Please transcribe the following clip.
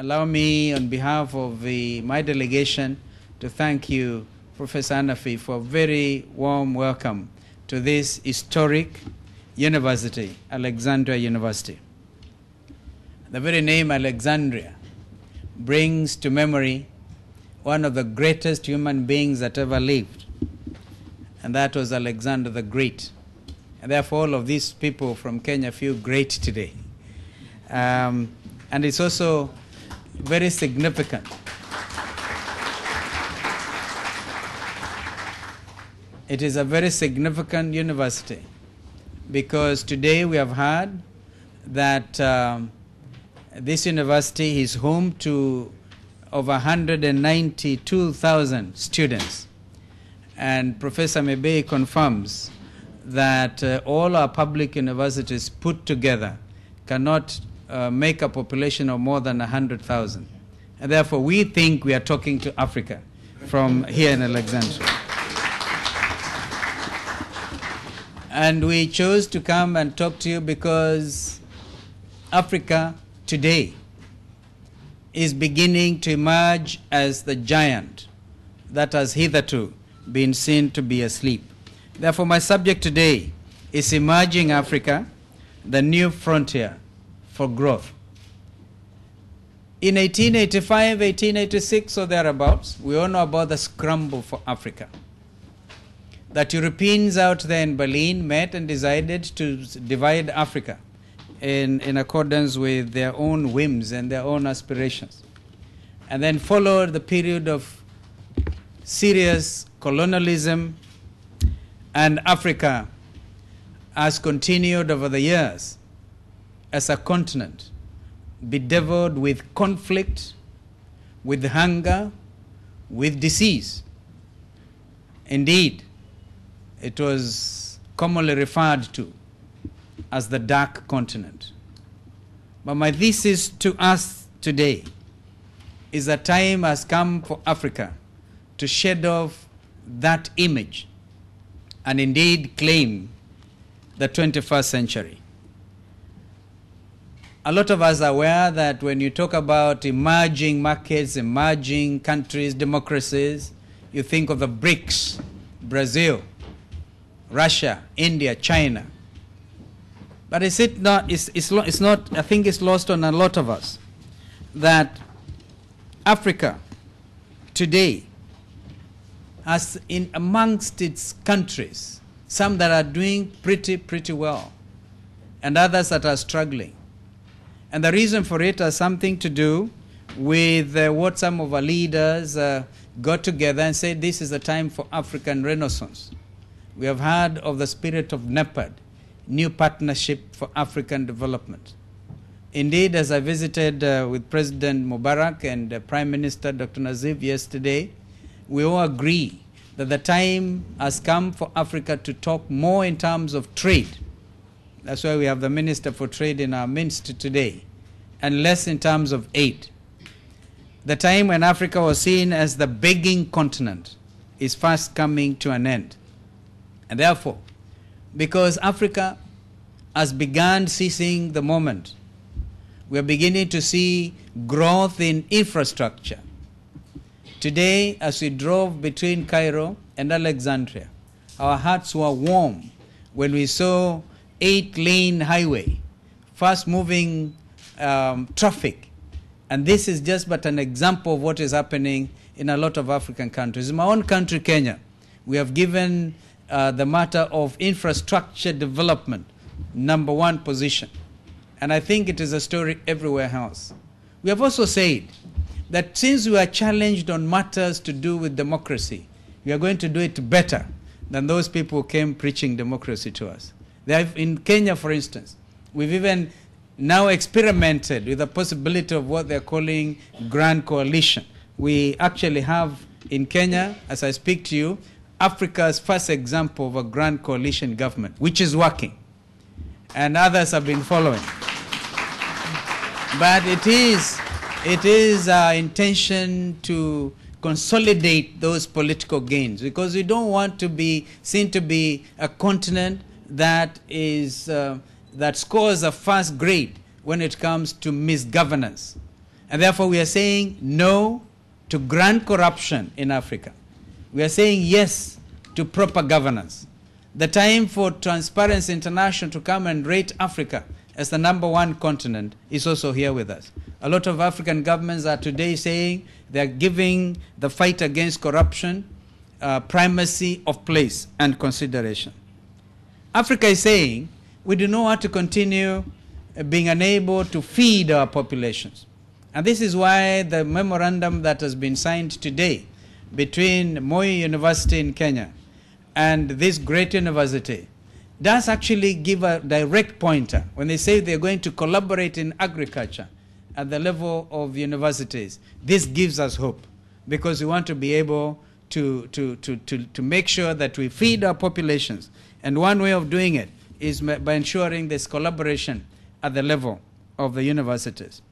allow me, on behalf of my delegation, to thank you, Professor Anafi, for a very warm welcome to this historic university, Alexandria University. The very name Alexandria brings to memory one of the greatest human beings that ever lived, and that was Alexander the Great. And therefore, all of these people from Kenya feel great today. And it's also very significant. It is a very significant university because today we have heard that this university is home to over 192,000 students. And Professor Mebei confirms that all our public universities put together cannot make a population of more than 100,000. And therefore, we think we are talking to Africa from here in Alexandria. And we chose to come and talk to you because Africa today is beginning to emerge as the giant that has hitherto been seen to be asleep. Therefore, my subject today is Emerging Africa, the New Frontier for Growth. In 1885, 1886 or thereabouts, we all know about the scramble for Africa. That Europeans out there in Berlin met and decided to divide Africa in accordance with their own whims and their own aspirations. And then followed the period of serious colonialism, and Africa has continued over the years as a continent bedeviled with conflict, with hunger, with disease. Indeed, it was commonly referred to as the dark continent. But my thesis to us today is that time has come for Africa to shed off that image and indeed claim the 21st century. A lot of us are aware that when you talk about emerging markets, emerging countries, democracies, you think of the BRICS, Brazil, Russia, India, China. But is it not, it's not, I think it's lost on a lot of us that Africa today has amongst its countries some that are doing pretty well and others that are struggling. And the reason for it has something to do with what some of our leaders got together and said this is the time for African Renaissance. We have heard of the spirit of NEPAD, New Partnership for African Development. Indeed, as I visited with President Mubarak and Prime Minister Dr. Nazif yesterday, we all agree that the time has come for Africa to talk more in terms of trade. That's why we have the Minister for Trade in our midst today, and less in terms of aid. The time when Africa was seen as the begging continent is fast coming to an end. And therefore, because Africa has begun seizing the moment, we are beginning to see growth in infrastructure. Today, as we drove between Cairo and Alexandria, our hearts were warm when we saw 8-lane highway, fast-moving traffic. And this is just but an example of what is happening in a lot of African countries. In my own country, Kenya, we have given the matter of infrastructure development #1 position. And I think it is a story everywhere else. We have also said that since we are challenged on matters to do with democracy, we are going to do it better than those people who came preaching democracy to us. In Kenya, for instance, we've even now experimented with the possibility of what they're calling grand coalition. We actually have in Kenya, as I speak to you, Africa's first example of a grand coalition government, which is working. And others have been following. But it is our intention to consolidate those political gains because we don't want to be seen to be a continent that scores a first grade when it comes to misgovernance. And therefore we are saying no to grand corruption in Africa. We are saying yes to proper governance. The time for Transparency International to come and rate Africa as the #1 continent is also here with us. A lot of African governments are today saying they are giving the fight against corruption primacy of place and consideration. Africa is saying we do not want to continue being unable to feed our populations. And this is why the memorandum that has been signed today between Moi University in Kenya and this great university does actually give a direct pointer when they say they're going to collaborate in agriculture at the level of universities. This gives us hope because we want to be able to make sure that we feed our populations. And one way of doing it is by ensuring this collaboration at the level of the universities.